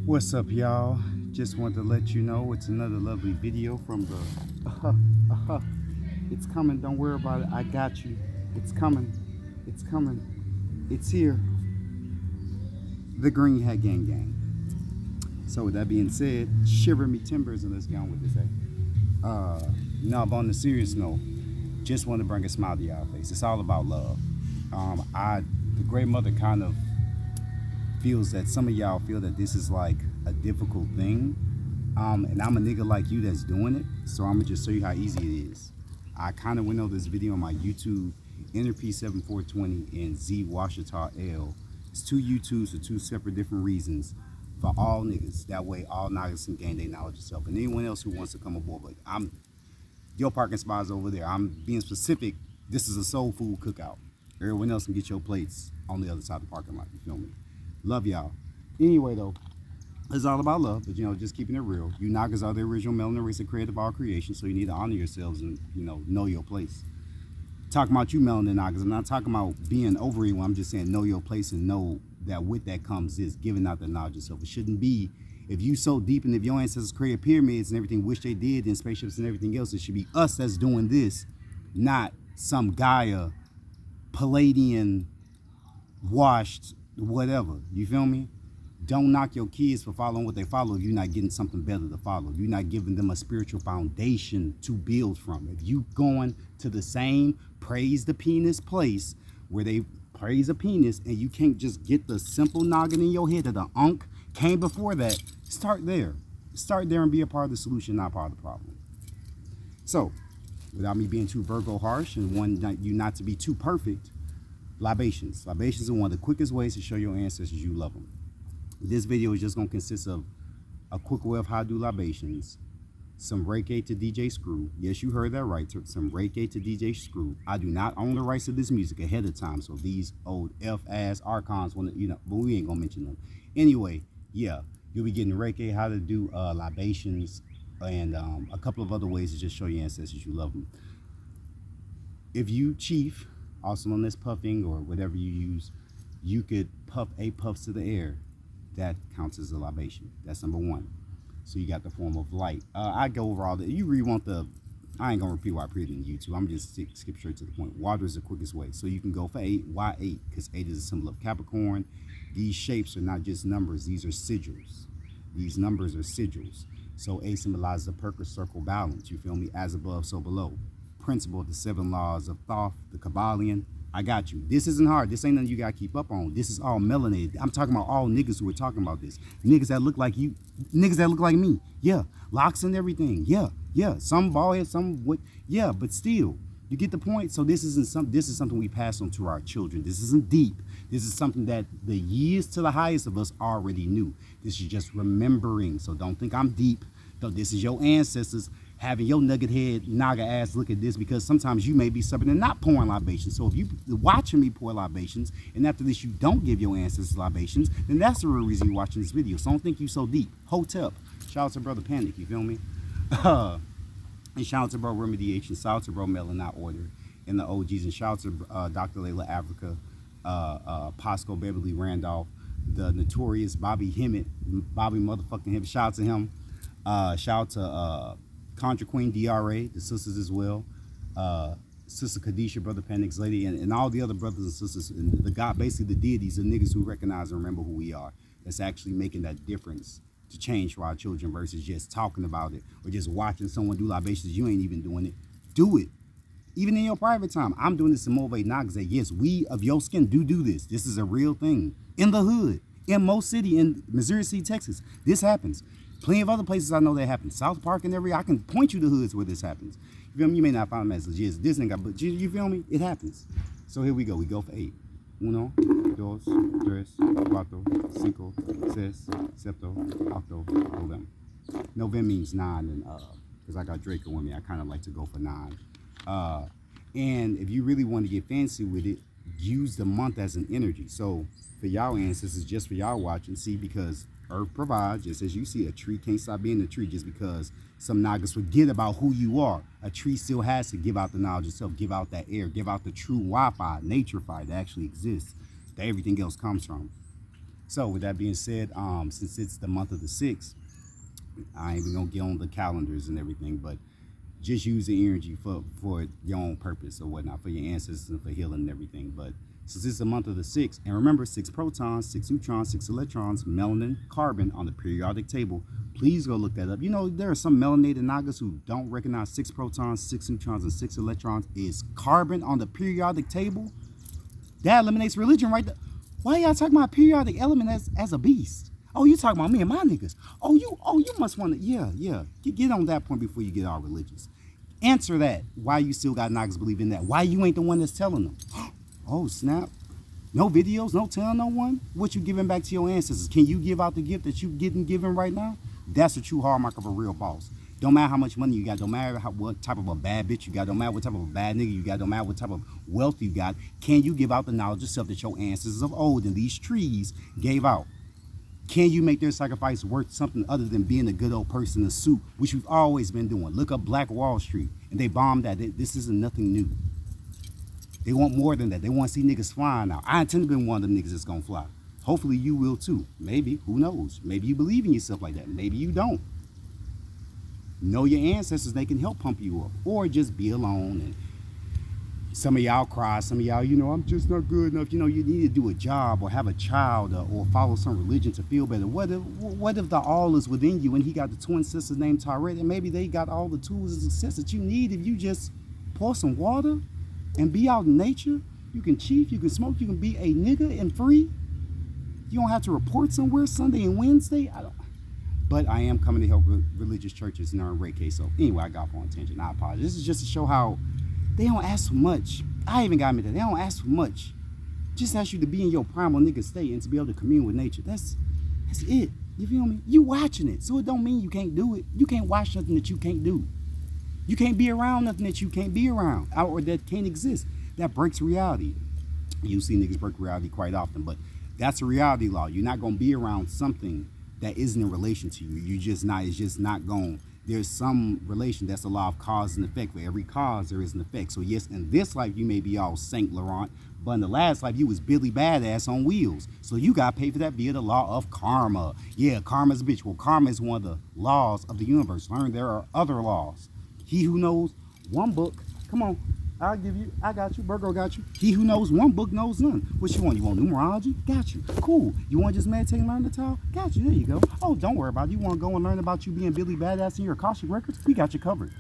What's up, y'all? Just want to let you know it's another lovely video from the it's coming, don't worry about it, I got you. It's coming, it's coming, it's here. The Green Hat Gang. So with that being said, shiver me timbers, and let's get on with this, now, but on the serious note, just want to bring a smile to y'all face. It's all about love. The great mother kind of feels that some of y'all feel that this is like a difficult thing, and I'm a nigga like you that's doing it, so I'm gonna just show you how easy it is. I kind of went over this video on my YouTube, NRP7420 and ZaakurELSuT. It's two YouTubes for two separate different reasons for all niggas. That way all niggas can gain their knowledge of self, and anyone else who wants to come aboard. But your parking spot is over there. I'm being specific. This is a soul food cookout. Everyone else can get your plates on the other side of the parking lot. You feel me? Love y'all. Anyway, though, it's all about love, but just keeping it real. You knockers are the original melanin race that created all creation, so you need to honor yourselves and know your place. Talking about you melanin knockers, I'm not talking about being over evil. I'm just saying know your place and know that with that comes is giving out the knowledge of self. It shouldn't be, if you so deep and if your ancestors created pyramids and everything, which they did, and spaceships and everything else, it should be us that's doing this, not some Gaia, Palladian, washed, whatever. You feel me? Don't knock your kids for following what they follow if you're not getting something better to follow. You're not giving them a spiritual foundation to build from. If you going to the same praise the penis place where they praise a penis and you can't just get the simple noggin in your head that the unk came before that, start there. Start there and be a part of the solution, not part of the problem. So, without me being too Virgo harsh and wanting you not to be too perfect, libations. Libations are one of the quickest ways to show your ancestors you love them. This video is just going to consist of a quick way of how to do libations, some Reiki to DJ Screw. Yes, you heard that right. Some Reiki to DJ Screw. I do not own the rights to this music ahead of time, so these old F-ass archons want to, but we ain't going to mention them. Anyway, yeah, you'll be getting Reiki, how to do libations, and a couple of other ways to just show your ancestors you love them. If you chief, also known as puffing or whatever you use, you could puff 8 puffs to the air. That counts as a libation. That's number 1. So you got the form of light. I go over all that. You really want I ain't gonna repeat what I put in YouTube. I'm just skip straight to the point. Water is the quickest way. So you can go for 8. Why 8? Because 8 is a symbol of Capricorn. These shapes are not just numbers. These are sigils. These numbers are sigils. So 8 symbolizes a perfect circle balance. You feel me? As above, so below. Principle of the 7 laws of Thoth, the Kabbalion. I got you. This isn't hard. This ain't nothing you gotta keep up on. This is all melanated. I'm talking about all niggas who are talking about this. Niggas that look like you. Niggas that look like me. Yeah. Locks and everything. Yeah. Some bald head, some what. Yeah, but still, you get the point. So this is something we pass on to our children. This isn't deep. This is something that the years to the highest of us already knew. This is just remembering. So don't think I'm deep. Though this is your ancestors having your nugget head naga ass look at this, because sometimes you may be stubborn and not pouring libations. So if you watching me pour libations and after this you don't give your ancestors libations, then that's the real reason you're watching this video. So don't think you so deep. Hotep. Shout out to Brother Panic, you feel me? And shout out to Bro Remediation, shout out to Bro Melon Not Order and the OGs, and shout out to Dr. Layla Africa, Posco Beverly Randolph, the notorious Bobby motherfucking Hemmett. Shout out to him. Shout out to Contra Queen DRA, the sisters as well, Sister Kadisha, Brother Panic's lady, and all the other brothers and sisters, and the God, basically the deities, the niggas who recognize and remember who we are. That's actually making that difference to change for our children versus just talking about it or just watching someone do libations. You ain't even doing it. Do it. Even in your private time. I'm doing this to motivate Nagas that yes, we of your skin do this. This is a real thing. In the hood, in Mo City, in Missouri City, Texas, this happens. Plenty of other places I know that happens. South Park and I can point you to hoods where this happens. You feel me? You may not find them as legit as this nigga, but you feel me? It happens. So here we go. We go for 8. 1, 2, 3, 4, 5, 6, 7, 8, 9. November means 9, and because I got Draco with me, I kind of like to go for 9. And if you really want to get fancy with it, use the month as an energy. So for y'all ancestors, just for y'all watching, see, because Earth provides, just as you see, a tree can't stop being a tree just because some Nagas forget about who you are. A tree still has to give out the knowledge itself, give out that air, give out the true Wi-Fi, nature-fi that actually exists, that everything else comes from. So with that being said, since it's the month of the 6th, I ain't even gonna get on the calendars and everything, but just use the energy for your own purpose or whatnot, for your ancestors and for healing and everything. But since it's the month of the 6th, and remember, 6 protons, 6 neutrons, 6 electrons, melanin, carbon on the periodic table. Please go look that up. You know, there are some melanated Nagas who don't recognize 6 protons, 6 neutrons, and 6 electrons is carbon on the periodic table. That eliminates religion right there. Why y'all talking about periodic element as a beast? Oh, you talking about me and my niggas. Oh, you must want to, yeah. Get on that point before you get all religious. Answer that. Why you still got Nagas believing that? Why you ain't the one that's telling them? Oh, snap. No videos, no telling no one? What you giving back to your ancestors? Can you give out the gift that you getting given right now? That's a true hallmark of a real boss. Don't matter how much money you got, don't matter what type of a bad bitch you got, don't matter what type of a bad nigga you got, don't matter what type of wealth you got, can you give out the knowledge of self that your ancestors of old in these trees gave out? Can you make their sacrifice worth something other than being a good old person in a suit, which we've always been doing? Look up Black Wall Street, and they bombed that. This isn't nothing new. They want more than that. They want to see niggas flying now. I intend to be one of them niggas that's gonna fly. Hopefully you will too. Maybe, who knows? Maybe you believe in yourself like that. Maybe you don't. Know your ancestors, they can help pump you up. Or just be alone. And some of y'all cry, some of y'all, I'm just not good enough. You need to do a job or have a child or follow some religion to feel better. What if the all is within you and he got the twin sisters named Tyrette, and maybe they got all the tools and success that you need if you just pour some water and be out in nature? You can chief, you can smoke, you can be a nigga and free. You don't have to report somewhere Sunday and Wednesday. But I am coming to help religious churches and earn Reiki. So anyway, I got off on a tangent. I apologize. This is just to show how they don't ask for much. I even got me that. They don't ask for much. Just ask you to be in your primal nigga state and to be able to commune with nature. That's it. You feel me? You watching it. So it don't mean you can't do it. You can't watch nothing that you can't do. You can't be around nothing that you can't be around or that can't exist. That breaks reality. You see niggas break reality quite often, but that's a reality law. You're not going to be around something that isn't in relation to you. It's just not going. There's some relation. That's the law of cause and effect. For every cause, there is an effect. So yes, in this life, you may be all Saint Laurent, but in the last life, you was Billy Badass on wheels. So you got to pay for that via the law of karma. Yeah, karma's a bitch. Well, karma is one of the laws of the universe. Learn there are other laws. He who knows one book, come on, I got you, Virgo got you. He who knows one book knows none. What you want? You want numerology? Got you. Cool. You want to just meditate and learn the Tao? Got you. There you go. Oh, don't worry about it. You want to go and learn about you being Billy Badass in your Akashic records? We got you covered.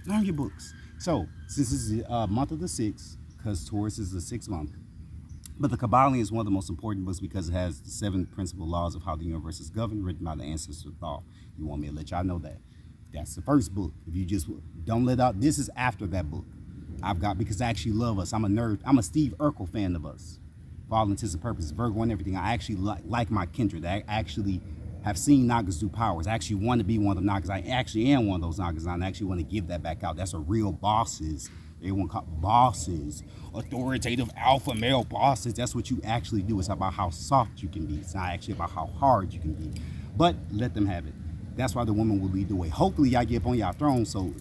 Learn your books. So, since this is a month of the 6th, because Taurus is the 6th month, but the Kabbalion is one of the most important books because it has the 7 principal laws of how the universe is governed, written by the ancestors of thought. You want me to let y'all know that? That's the first book. If you just don't let out, this is after that book. Because I actually love us. I'm a nerd. I'm a Steve Urkel fan of us. For all intents and purposes, Virgo and everything. I actually like my kindred. I actually have seen Nagas do powers. I actually want to be one of the Nagas. I actually am one of those Nagas. I actually want to give that back out. That's a real bosses. Everyone call bosses. Authoritative alpha male bosses. That's what you actually do. It's about how soft you can be. It's not actually about how hard you can be. But let them have it. That's why the woman will lead the way. Hopefully y'all get up on y'all throne. So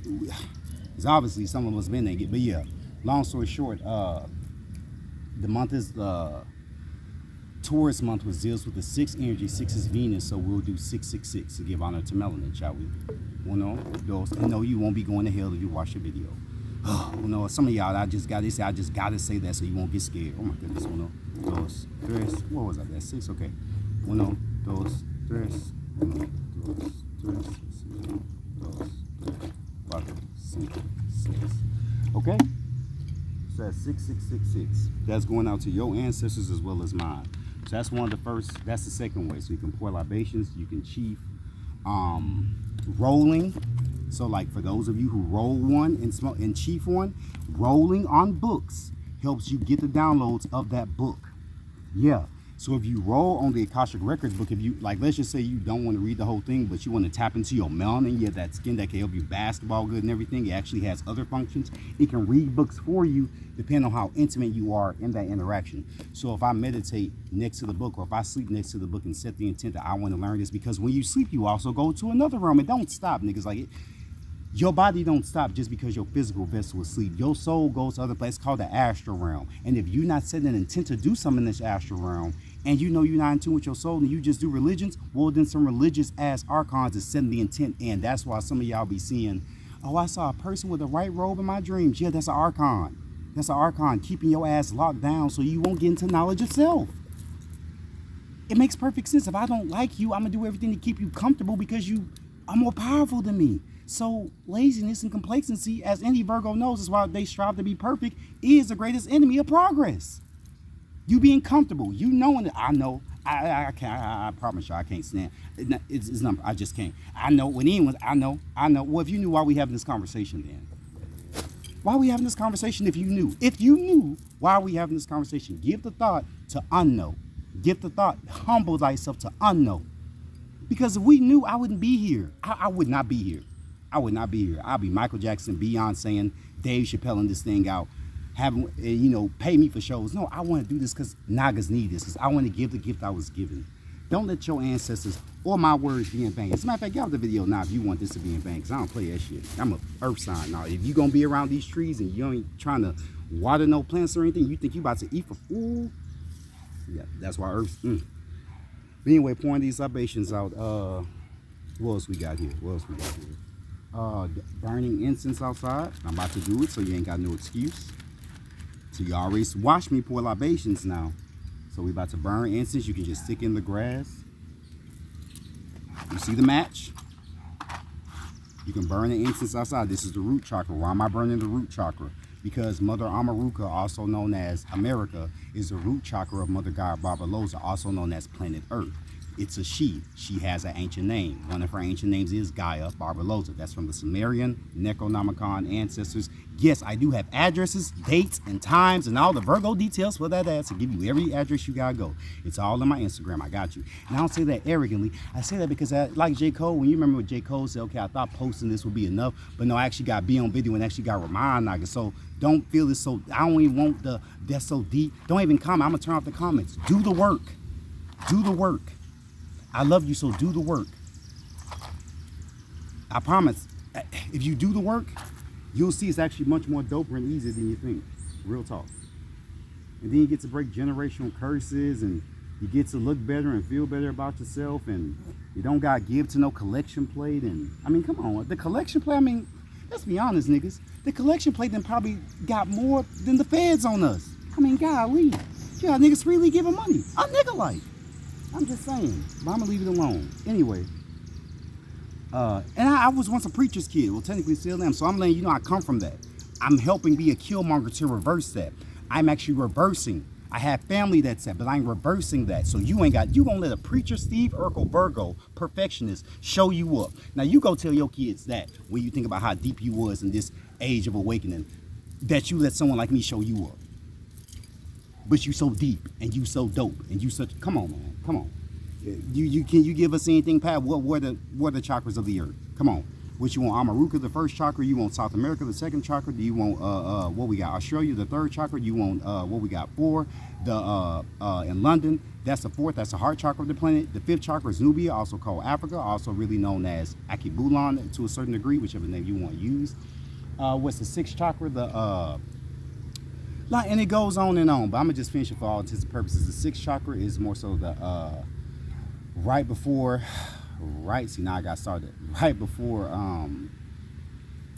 it's obviously some of us men ain't get. But yeah, long story short, the month is the Taurus month, which deals with the 6 energy. 6 is Venus, so we'll do 666 to give honor to melanin, shall we? Uno, dos, and no, you won't be going to hell if you watch the video. Uno, some of y'all, I just gotta say that so you won't get scared. Oh my goodness. Uno, dos, tres. What was that? That's 6. Okay. Uno, dos, tres. Uno, dos, tres. Uno, dos, tres. 4, 5, 6. Okay. So that's 6666. That's going out to your ancestors as well as mine. So that's one of the first. That's the second way. So you can pour libations. You can chief. Rolling. So like for those of you who roll one and smoke and chief one, rolling on books helps you get the downloads of that book. Yeah. So if you roll on the Akashic Records book, if you like, let's just say you don't want to read the whole thing, but you want to tap into your melanin, that skin that can help you basketball good and everything. It actually has other functions. It can read books for you depending on how intimate you are in that interaction. So if I meditate next to the book, or if I sleep next to the book and set the intent that I want to learn this, because when you sleep, you also go to another realm. It don't stop, niggas. Like Your body don't stop just because your physical vessel is asleep. Your soul goes to other places. It's called the astral realm. And if you're not setting an intent to do something in this astral realm, and you know you're not in tune with your soul, and you just do religions, well, then some religious ass archons is setting the intent in. That's why some of y'all be seeing, oh, I saw a person with a white robe in my dreams. Yeah, that's an archon. That's an archon keeping your ass locked down so you won't get into knowledge of self. It makes perfect sense. If I don't like you, I'm going to do everything to keep you comfortable because you are more powerful than me. So laziness and complacency, as any Virgo knows, is why they strive to be perfect, is the greatest enemy of progress. You being comfortable, you knowing that I know, I can't, I promise you, I can't stand. It's number, I just can't. I know when anyone, I know. Well, if you knew why we having this conversation, then why are we having this conversation? If you knew why are we having this conversation, give the thought to unknow. Give the thought, humble thyself to unknow. Because if we knew, I wouldn't be here. I would not be here. I would not be here. I'll be Michael Jackson, Beyonce, and Dave Chappelle in this thing out, having, pay me for shows. No, I want to do this because Nagas need this, because I want to give the gift I was given. Don't let your ancestors or my words be in vain. As a matter of fact, get out the video now if you want this to be in vain, because I don't play that shit. I'm an earth sign now. If you going to be around these trees and you ain't trying to water no plants or anything, you think you about to eat for food? Yeah, that's why earth. But anyway, pouring these libations out. What else we got here? Burning incense outside. I'm about to do it, so you ain't got no excuse. So you already watched me pour libations now. So we about to burn incense. You can just stick in the grass. You see the match? You can burn the incense outside. This is the root chakra. Why am I burning the root chakra? Because Mother Amaruka, also known as America, is the root chakra of Mother God Barbarossa, also known as planet Earth. It's a she. She has an ancient name. One of her ancient names is Gaia Barbarossa. That's from the Sumerian Necronomicon ancestors. Yes, I do have addresses, dates, and times, and all the Virgo details for that ass to give you every address you gotta go. It's all on my Instagram. I got you. And I don't say that arrogantly. I say that because, like J. Cole, when you remember when J. Cole said, okay, I thought posting this would be enough, but no, I actually got to be on video and actually got to remind niggas. So don't feel this so, I don't even want that's so deep. Don't even comment. I'm going to turn off the comments. Do the work. Do the work. I love you, so do the work. I promise, if you do the work, you'll see it's actually much more doper and easier than you think. Real talk. And then you get to break generational curses, and you get to look better and feel better about yourself, and you don't got to give to no collection plate. And I mean, come on, the collection plate, I mean, let's be honest, niggas. The collection plate then probably got more than the feds on us. I mean, golly. Yeah, niggas freely giving money. A nigga like. I'm just saying, but I'm gonna leave it alone. Anyway, and I was once a preacher's kid. Well, technically still am. So I'm letting you know I come from that. I'm helping be a killmonger to reverse that. I'm actually reversing. I have family that's that, but I'm reversing that. So you gonna let a preacher, Steve Urkel, Virgo, perfectionist, show you up. Now you go tell your kids that when you think about how deep you was in this age of awakening, that you let someone like me show you up. But you so deep and you so dope and you such, come on, man, come on. Can you give us anything, Pat? What are the chakras of the earth? Come on. What you want? Amaruka, the first chakra. You want South America, the second chakra. Do you want what we got? Australia, the third chakra. You want what we got? Four. In London, that's the fourth. That's the heart chakra of the planet. The fifth chakra is Nubia, also called Africa, also really known as Akibulan to a certain degree, whichever name you want to use. What's the sixth chakra? And it goes on and on, but I'm gonna just finish it for all intents and purposes. The sixth chakra is more so the right before the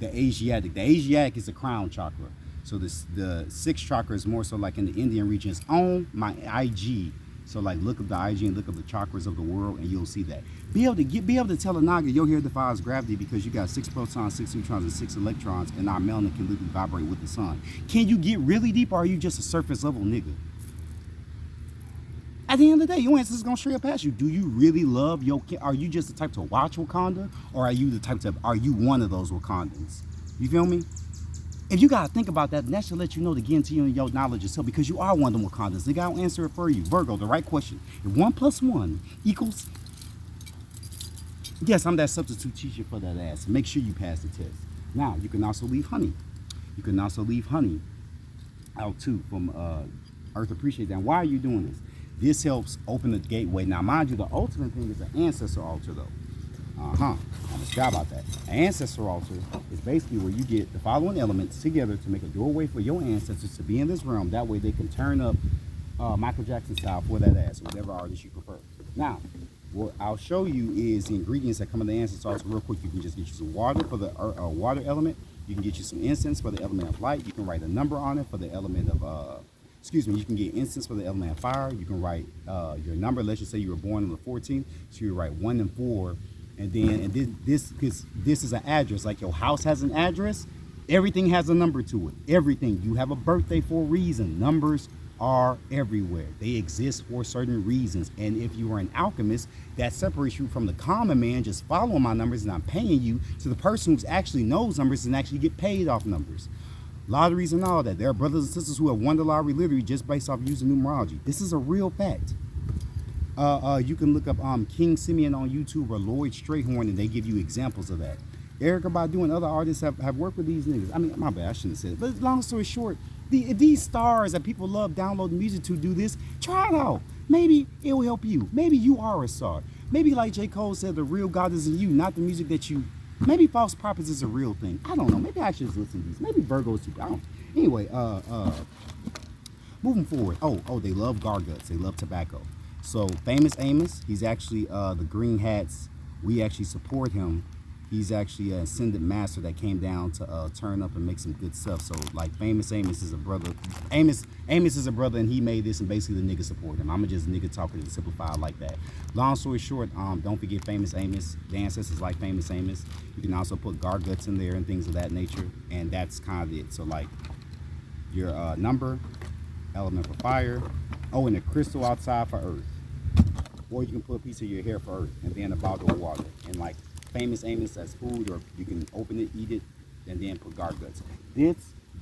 Asiatic. The Asiatic is the crown chakra. So the sixth chakra is more so like in the Indian region. It's on my IG. So like look up the IG and look up the chakras of the world, and you'll see that. Be able to tell a Naga your hair defies gravity because you got 6 protons, 6 neutrons, and 6 electrons, and our melanin can literally vibrate with the sun. Can you get really deep, or are you just a surface level nigga? At the end of the day, your ancestors gonna straight up past you. Do you really love your kid? Are you just the type to watch Wakanda, or are you the type to, are you one of those Wakandans? You feel me? If you gotta think about that, then that should let you know to get into your knowledge yourself, because you are one of them Wakandans. They gotta answer it for you. Virgo, the right question. If 1 + 1 equals, yes, I'm that substitute teacher for that ass. Make sure you pass the test. Now, you can also leave honey. You can also leave honey out too from Earth Appreciate That. Why are you doing this? This helps open the gateway. Now, mind you, the ultimate thing is an ancestor altar though. I forgot about that. An ancestor altar is basically where you get the following elements together to make a doorway for your ancestors to be in this realm. That way they can turn up Michael Jackson style for that ass, whatever artist you prefer. Now, what I'll show you is the ingredients that come in the ancestor altar real quick. You can just get you some water for the water element. You can get you some incense for the element of light. You can write a number on it for the element of you can get incense for the element of fire. You can write your number. Let's just say you were born on the 14th, so you write 1 and 4. And then this is an address. Like your house has an address, everything has a number to it. Everything. You have a birthday for a reason. Numbers are everywhere. They exist for certain reasons. And if you are an alchemist, that separates you from the common man just following my numbers and I'm paying you, to the person who actually knows numbers and actually get paid off numbers. Lotteries and all that. There are brothers and sisters who have won the lottery literally just based off using numerology. This is a real fact. You can look up King Simeon on YouTube or Lloyd Strayhorn, and they give you examples of that. Erykah Badu and other artists have worked with these niggas. I mean, my bad, I shouldn't have said it. But long story short, if these stars that people love downloading music to do this, try it out. Maybe it will help you. Maybe you are a star. Maybe like J. Cole said, the real God is in you, not the music that you... Maybe false prophets is a real thing. I don't know. Maybe I should just listen to these. Maybe Virgo's too. I don't. Anyway, moving forward. Oh, they love garguts. They love tobacco. So Famous Amos, he's actually the Green Hats. We actually support him. He's actually an ascended master that came down to turn up and make some good stuff. So like Famous Amos is a brother. Amos is a brother, and he made this, and basically the nigga support him. I'ma just nigga talking and simplify like that. Long story short, don't forget Famous Amos. The ancestors like Famous Amos. You can also put garguts in there and things of that nature, and that's kind of it. So like your number, element for fire. Oh, and a crystal outside for earth. Or you can put a piece of your hair for earth, and then a bottle of water. And like Famous Amos, that's food, or you can open it, eat it, and then put garguts. This,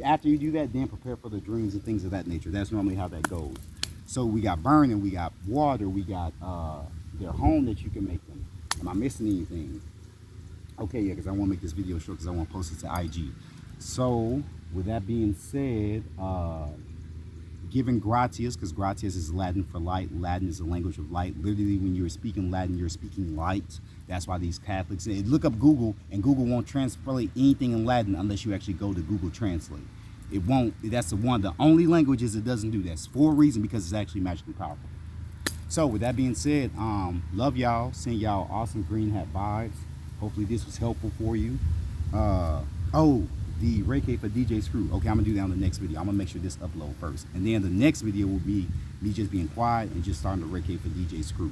after you do that, then prepare for the dreams and things of that nature. That's normally how that goes. So we got burning, we got water, we got their home that you can make them. Am I missing anything? Okay, yeah, because I want to make this video short because I want to post it to IG. So with that being said, giving gratias, because gratias is Latin for light. Latin is the language of light. Literally, when you're speaking Latin, you're speaking light. That's why these Catholics, look up Google, and Google won't translate anything in Latin unless you actually go to Google Translate. It won't. That's one of the only languages it doesn't do. That's for a reason, because it's actually magically powerful. So with that being said, love y'all. Send y'all awesome green hat vibes. Hopefully this was helpful for you. The Reiki for DJ Screw. Okay, I'm gonna do that on the next video. I'm gonna make sure this upload first, and then the next video will be me just being quiet and just starting the Reiki for DJ Screw.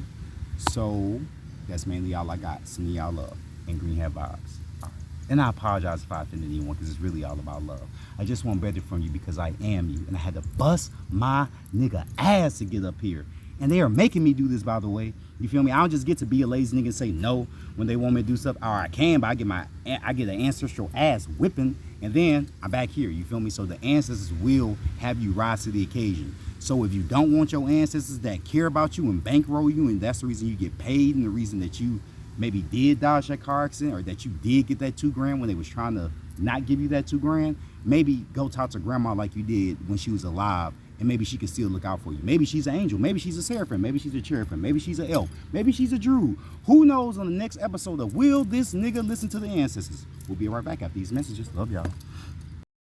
So that's mainly all I got. Sending y'all love and green hat vibes. All right. And I apologize if I offended anyone, because it's really all about love. I just want better from you because I am you, and I had to bust my nigga ass to get up here. And they are making me do this, by the way. You feel me? I don't just get to be a lazy nigga and say no when they want me to do stuff. Or I can, but I get an ancestral ass whipping, and then I'm back here. You feel me? So the ancestors will have you rise to the occasion. So if you don't want your ancestors that care about you and bankroll you, and that's the reason you get paid, and the reason that you maybe did dodge that car accident, or that you did get that $2 grand when they was trying to not give you that $2 grand, maybe go talk to grandma like you did when she was alive, and maybe she can still look out for you. Maybe she's an angel. Maybe she's a seraphim. Maybe she's a cherubim. Maybe she's an elf. Maybe she's a druid. Who knows on the next episode of Will This Nigga Listen to the Ancestors? We'll be right back after these messages. Love y'all.